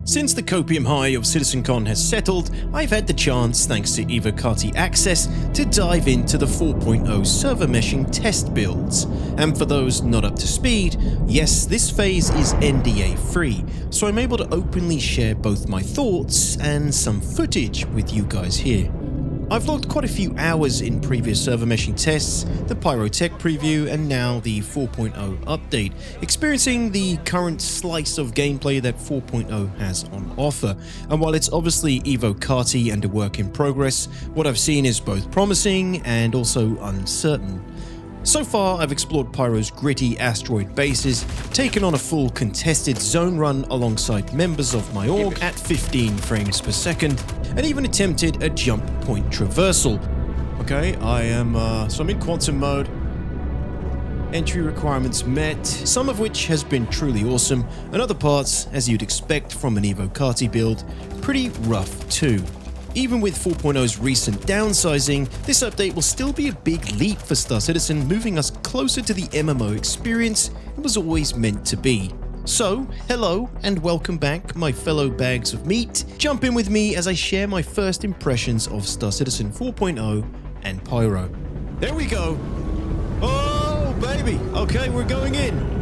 Since the copium high of CitizenCon has settled, I've had the chance, thanks to Evocati access, to dive into the 4.0 server meshing test builds. And for those not up to speed, yes, this phase is NDA free, so I'm able to openly share both my thoughts and some footage with you guys here. I've logged quite a few hours in previous server meshing tests, the Pyro tech preview, and now the 4.0 update, experiencing the current slice of gameplay that 4.0 has on offer. And while it's obviously Evocati and a work in progress, what I've seen is both promising and also uncertain. So far, I've explored Pyro's gritty asteroid bases, taken on a full contested zone run alongside members of my org at 15 frames per second, and even attempted a jump point traversal. Okay, so I'm in quantum mode. Entry requirements met, some of which has been truly awesome, and other parts, as you'd expect from an Evocati build, pretty rough too. Even with 4.0's recent downsizing, this update will still be a big leap for Star Citizen, moving us closer to the MMO experience it was always meant to be. So, hello and welcome back, my fellow bags of meat. Jump in with me as I share my first impressions of Star Citizen 4.0 and Pyro. There we go! Oh, baby! Okay, we're going in!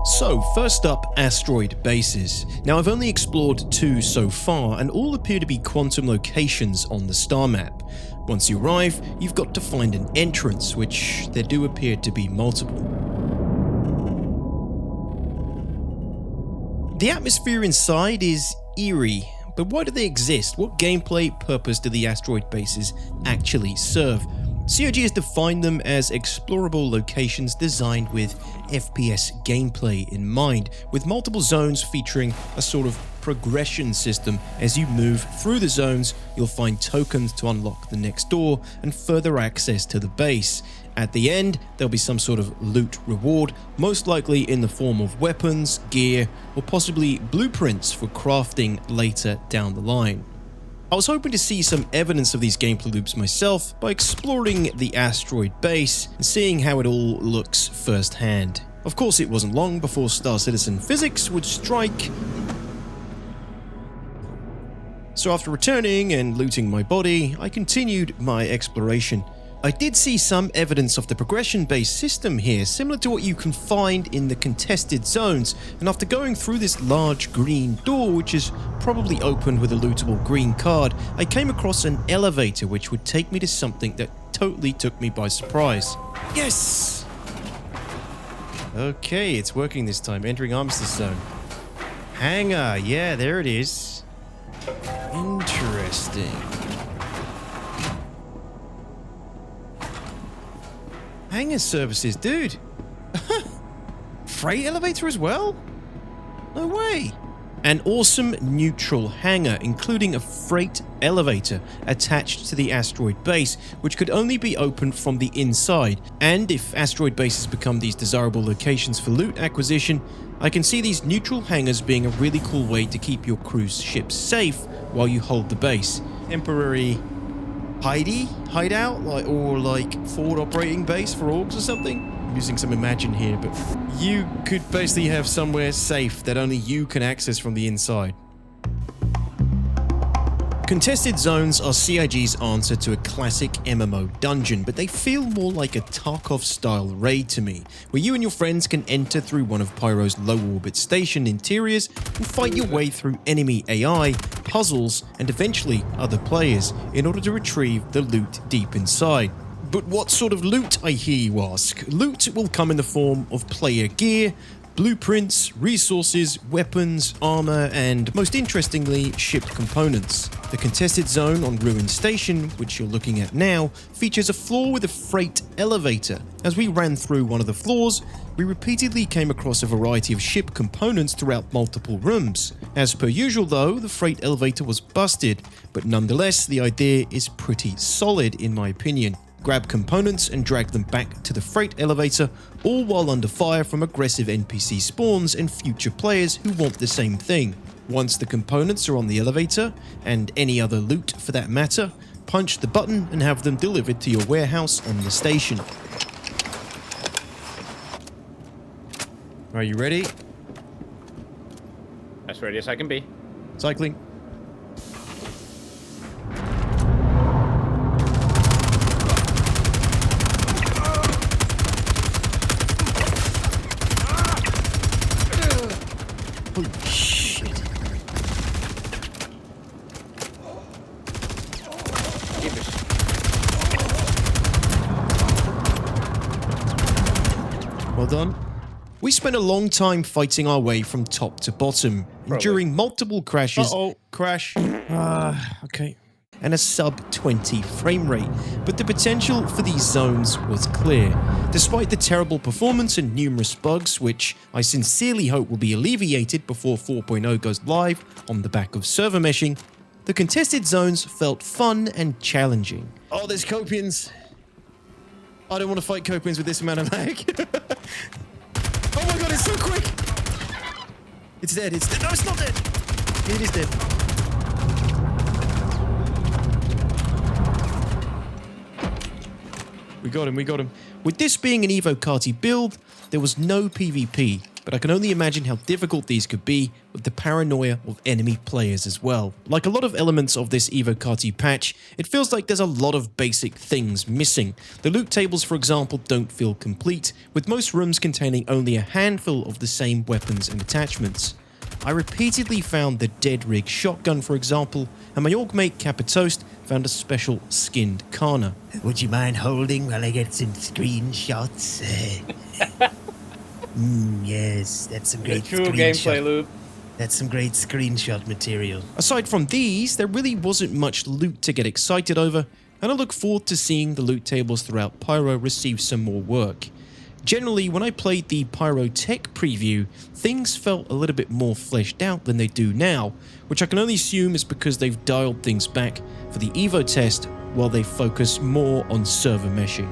So, first up, Asteroid Bases. Now, I've only explored 2 so far, and all appear to be quantum locations on the star map. Once you arrive, you've got to find an entrance, which there do appear to be multiple. The atmosphere inside is eerie, but why do they exist? What gameplay purpose do the asteroid bases actually serve? COG has defined them as explorable locations designed with FPS gameplay in mind, with multiple zones featuring a sort of progression system. As you move through the zones, you'll find tokens to unlock the next door and further access to the base. At the end, there'll be some sort of loot reward, most likely in the form of weapons, gear, or possibly blueprints for crafting later down the line. I was hoping to see some evidence of these gameplay loops myself by exploring the asteroid base and seeing how it all looks firsthand. Of course, it wasn't long before Star Citizen physics would strike. So after returning and looting my body, I continued my exploration. I did see some evidence of the progression-based system here, similar to what you can find in the contested zones, and after going through this large green door, which is probably opened with a lootable green card, I came across an elevator which would take me to something that totally took me by surprise. Yes! Okay, it's working this time, entering Armistice Zone. Hangar, yeah, there it is. Interesting. Hangar services, dude. Freight elevator as well? No way. An awesome neutral hangar, including a freight elevator attached to the asteroid base, which could only be opened from the inside. And if asteroid bases become these desirable locations for loot acquisition, I can see these neutral hangars being a really cool way to keep your cruise ships safe while you hold the base. Temporary hideout, like forward operating base for orgs or something. I'm using some imagine here, but you could basically have somewhere safe that only you can access from the inside. Contested zones are CIG's answer to a classic MMO dungeon, but they feel more like a Tarkov-style raid to me, where you and your friends can enter through one of Pyro's low-orbit station interiors and fight your way through enemy AI, puzzles, and eventually other players in order to retrieve the loot deep inside. But what sort of loot, I hear you ask? Loot will come in the form of player gear, blueprints, resources, weapons, armor, and most interestingly, shipped components. The contested zone on Ruin Station, which you're looking at now, features a floor with a freight elevator. As we ran through one of the floors, we repeatedly came across a variety of ship components throughout multiple rooms. As per usual though, the freight elevator was busted, but nonetheless, the idea is pretty solid in my opinion. Grab components and drag them back to the freight elevator, all while under fire from aggressive NPC spawns and future players who want the same thing. Once the components are on the elevator, and any other loot for that matter, punch the button and have them delivered to your warehouse on the station. Are you ready? As ready as I can be. Cycling. Holy shit. Well done. We spent a long time fighting our way from top to bottom, enduring multiple crashes. Crash. Okay. And a sub-20 frame rate, but the potential for these zones was clear. Despite the terrible performance and numerous bugs, which I sincerely hope will be alleviated before 4.0 goes live on the back of server meshing, the contested zones felt fun and challenging. Oh, there's Copians. I don't want to fight Copians with this amount of lag. Oh my god, it's so quick! It's dead, it's dead. No, it's not dead! It is dead. We got him, we got him. With this being an Evocati build, there was no PvP, but I can only imagine how difficult these could be with the paranoia of enemy players as well. Like a lot of elements of this Evocati patch, it feels like there's a lot of basic things missing. The loot tables, for example, don't feel complete, with most rooms containing only a handful of the same weapons and attachments. I repeatedly found the dead rig shotgun, for example, and my org mate Capitoast found a special skinned Kana. Would you mind holding while I get some screenshots? Yes, that's some great true gameplay loop. That's some great screenshot material. Aside from these, there really wasn't much loot to get excited over, and I look forward to seeing the loot tables throughout Pyro receive some more work. Generally, when I played the Pyro Tech preview, things felt a little bit more fleshed out than they do now, which I can only assume is because they've dialed things back for the Evo test while they focus more on server meshing.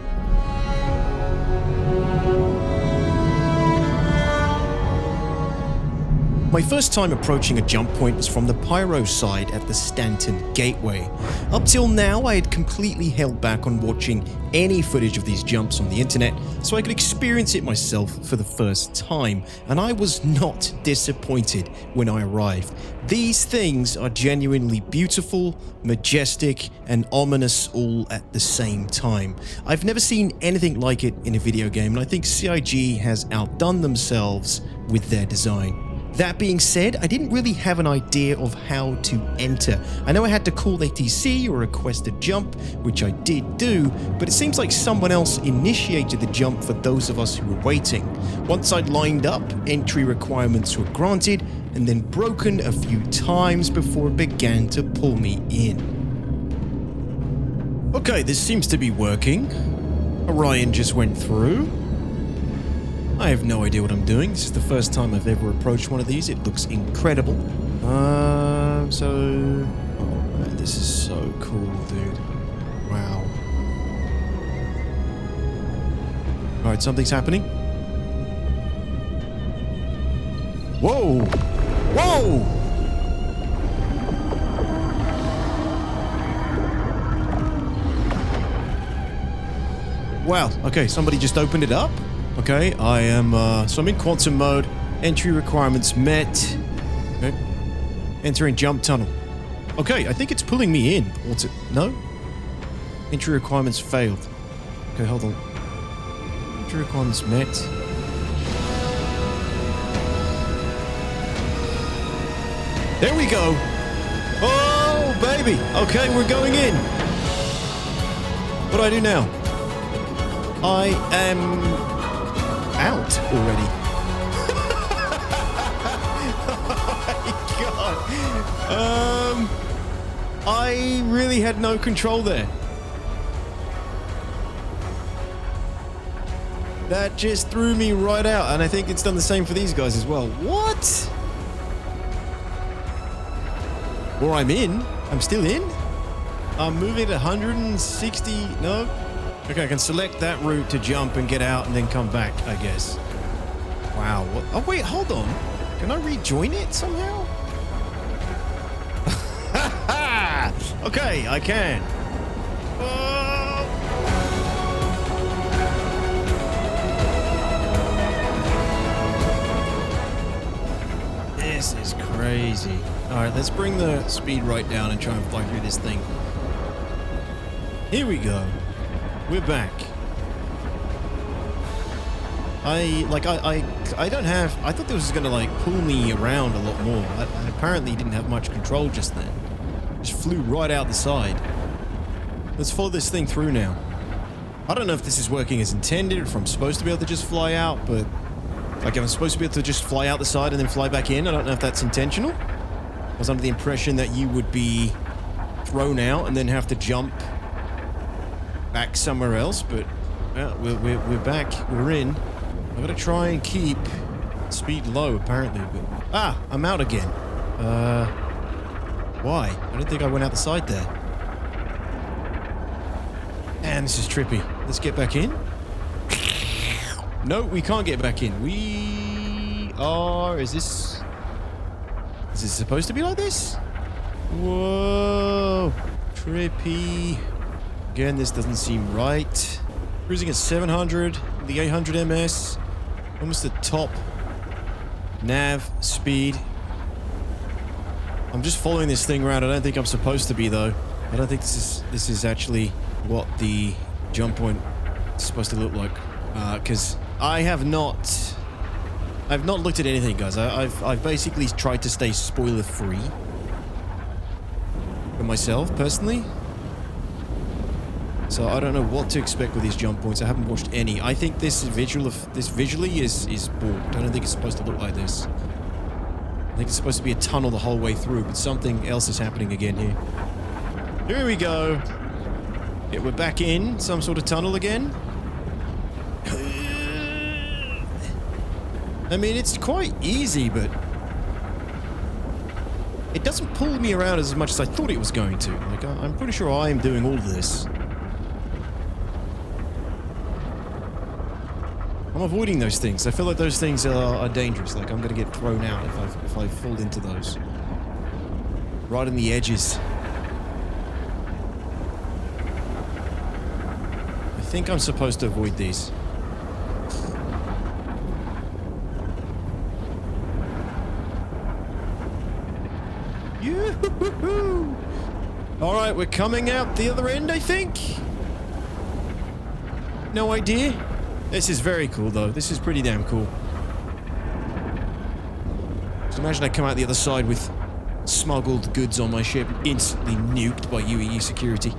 My first time approaching a jump point was from the Pyro side at the Stanton Gateway. Up till now, I had completely held back on watching any footage of these jumps on the internet so I could experience it myself for the first time, and I was not disappointed when I arrived. These things are genuinely beautiful, majestic, and ominous all at the same time. I've never seen anything like it in a video game, and I think CIG has outdone themselves with their design. That being said, I didn't really have an idea of how to enter. I know I had to call ATC or request a jump, which I did do, but it seems like someone else initiated the jump for those of us who were waiting. Once I'd lined up, entry requirements were granted, and then broken a few times before it began to pull me in. Okay, this seems to be working. Orion just went through. I have no idea what I'm doing. This is the first time I've ever approached one of these. It looks incredible. Oh man, this is so cool, dude. Wow. Alright, something's happening. Whoa! Whoa! Wow, okay, somebody just opened it up. Okay, I am, so I'm in quantum mode. Entry requirements met. Okay. Entering jump tunnel. Okay, I think it's pulling me in. What's it? No? Entry requirements failed. Okay, hold on. Entry requirements met. There we go. Oh, baby. Okay, we're going in. What do I do now? I am out already. Oh my god. I really had no control there. That just threw me right out, and I think it's done the same for these guys as well. What? Or I'm in. I'm still in. I'm moving at 160. No. Okay, I can select that route to jump and get out and then come back, I guess. Wow. What? Oh, wait, hold on. Can I rejoin it somehow? Okay, I can. This is crazy. Alright, let's bring the speed right down and try and fly through this thing. Here we go. We're back. I don't have... I thought this was going to, like, pull me around a lot more. I apparently didn't have much control just then. Just flew right out the side. Let's follow this thing through now. I don't know if this is working as intended, or if I'm supposed to be able to just fly out, but... Like, I'm supposed to be able to just fly out the side and then fly back in. I don't know if that's intentional. I was under the impression that you would be thrown out and then have to jump back somewhere else, but we're back. We're in. I'm gonna try and keep speed low, apparently, but... I'm out again. Why? I don't think I went out the side there. Man, this is trippy. Let's get back in. No, we can't get back in. We are... Is this supposed to be like this? Whoa. Trippy. Again, this doesn't seem right. Cruising at 700, the 800 ms. Almost the top nav speed. I'm just following this thing around. I don't think I'm supposed to be, though. I don't think this is actually what the jump point is supposed to look like. Because I've not looked at anything, guys. I've basically tried to stay spoiler free for myself personally. So I don't know what to expect with these jump points. I haven't watched any. I think this visually is warped. I don't think it's supposed to look like this. I think it's supposed to be a tunnel the whole way through, but something else is happening again here. Here we go. Yeah, we're back in some sort of tunnel again. I mean, it's quite easy, but it doesn't pull me around as much as I thought it was going to. Like, I'm pretty sure I am doing all of this. I'm avoiding those things. I feel like those things are dangerous. Like, I'm going to get thrown out if I fall into those. Right on the edges. I think I'm supposed to avoid these. Yoo-hoo-hoo-hoo! Alright, we're coming out the other end, I think. No idea. This is very cool, though. This is pretty damn cool. Just imagine I come out the other side with smuggled goods on my ship, instantly nuked by UAE security.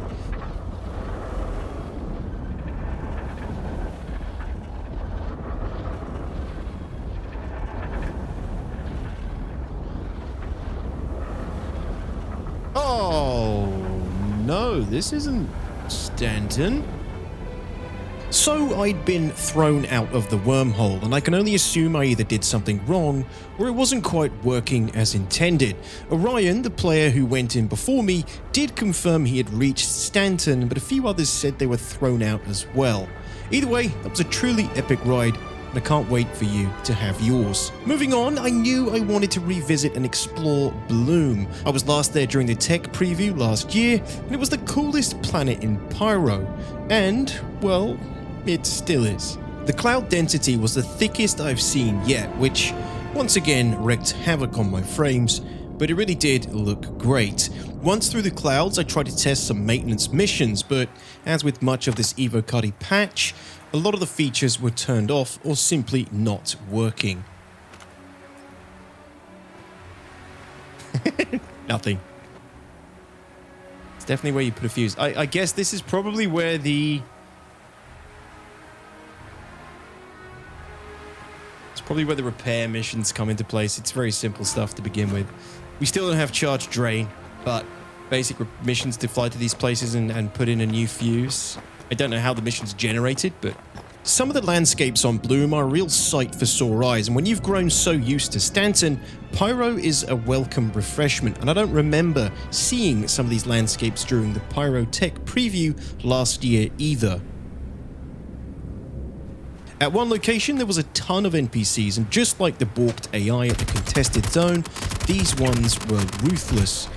Oh, no, this isn't Stanton. So I'd been thrown out of the wormhole, and I can only assume I either did something wrong, or it wasn't quite working as intended. Orion, the player who went in before me, did confirm he had reached Stanton, but a few others said they were thrown out as well. Either way, that was a truly epic ride, and I can't wait for you to have yours. Moving on, I knew I wanted to revisit and explore Bloom. I was last there during the tech preview last year, and it was the coolest planet in Pyro. And, well, it still is. The cloud density was the thickest I've seen yet, which once again wreaked havoc on my frames, but it really did look great. Once through the clouds, I tried to test some maintenance missions, but as with much of this Evocati patch, a lot of the features were turned off or simply not working. Nothing. It's definitely where you put a fuse. I guess this is probably where the... Probably where the repair missions come into place. It's very simple stuff to begin with. We still don't have charge drain, but basic missions to fly to these places and put in a new fuse. I don't know how the mission's generated, but some of the landscapes on Bloom are a real sight for sore eyes, and when you've grown so used to Stanton, Pyro is a welcome refreshment, and I don't remember seeing some of these landscapes during the Pyro Tech preview last year either. At one location, there was a ton of NPCs, and just like the balked AI at the contested zone, these ones were ruthless.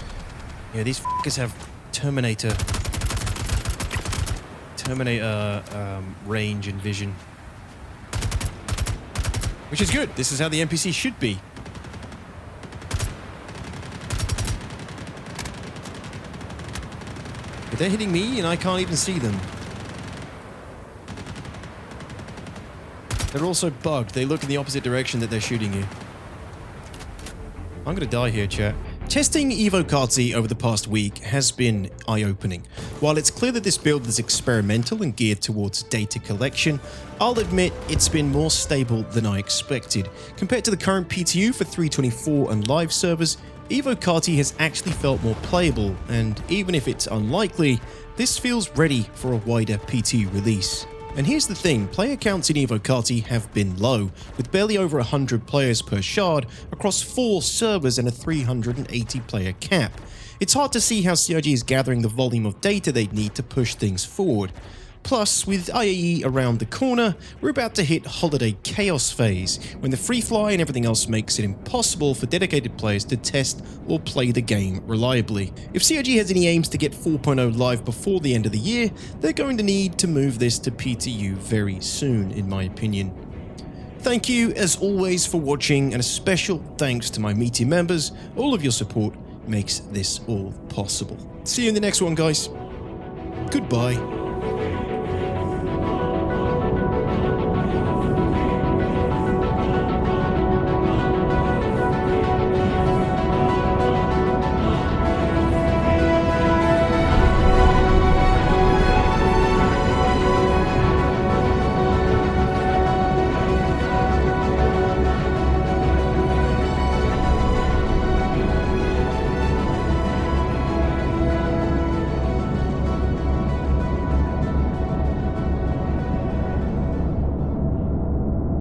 Yeah, these f***ers have Terminator range and vision. Which is good. This is how the NPC should be. But they're hitting me and I can't even see them. They're also bugged. They look in the opposite direction that they're shooting you. I'm gonna die here, chat. Testing Evocati over the past week has been eye-opening. While it's clear that this build is experimental and geared towards data collection, I'll admit it's been more stable than I expected. Compared to the current PTU for 324 and live servers, Evocati has actually felt more playable, and even if it's unlikely, this feels ready for a wider PTU release. And here's the thing, player counts in Evocati have been low, with barely over 100 players per shard across 4 servers and a 380 player cap. It's hard to see how CIG is gathering the volume of data they'd need to push things forward. Plus, with IAE around the corner, we're about to hit holiday chaos phase, when the free fly and everything else makes it impossible for dedicated players to test or play the game reliably. If CIG has any aims to get 4.0 live before the end of the year, they're going to need to move this to PTU very soon, in my opinion. Thank you, as always, for watching, and a special thanks to my Meaty members. All of your support makes this all possible. See you in the next one, guys. Goodbye.